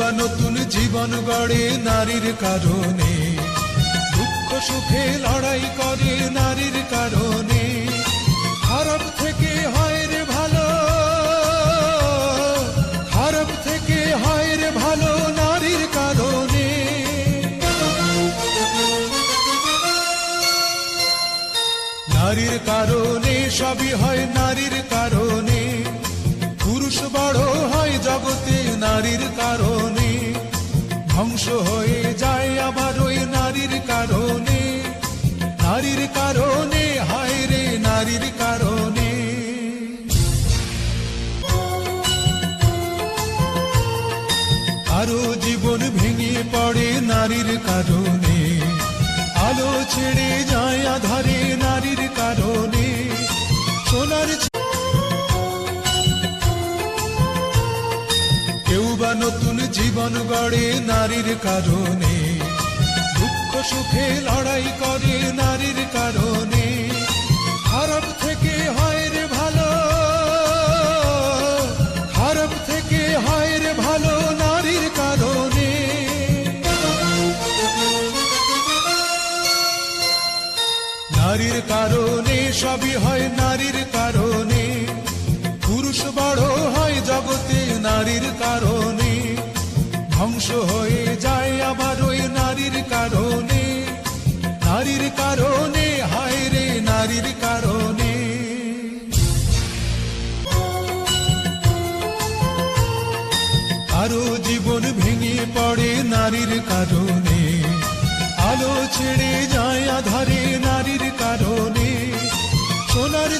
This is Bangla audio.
বা নতুন জীবন গড়ে নারীর কারণে, দুঃখ সুখে লড়াই করে নারীর কারণে। খারাপ থেকে হয় রে ভালো, খারাপ থেকে হয় রে ভালো নারীর কারণে। নারীর কারণে সবই হয় নারীর কারণে, পুরুষ বড় হয় জগতে নারীর কারণে, ধ্বংস হয়ে যায় আবার ওই নারীর কারণে। নারীর কারণে হায় রে নারীর কারণে। আরো জীবন ভেঙে পড়ে নারীর কারণে, আলো ছেড়ে যায় আধারে নারীর কারণে। সোনার কেউ বা নতুন জীবন গড়ে নারীর কারণে, দুঃখ সুখে লড়াই করে নারীর কারণে। খারাপ থেকে হয় রে ভালো, খারাপ থেকে হয় রে ভালো নারীর কারণে। নারীর কারণে সবই হয় নারীর কারণে, পুরুষ বড় হয় জগতে নারীর কারণে, ধ্বংস হয়ে যায় আবার ওই নারীর কারণে। নারীর কারণে হায় রে নারীর কারণে। আরো জীবন ভেঙে পড়ে নারীর কারণে, আলো ছেড়ে যায় আধারে নারীর কারণে। সোনার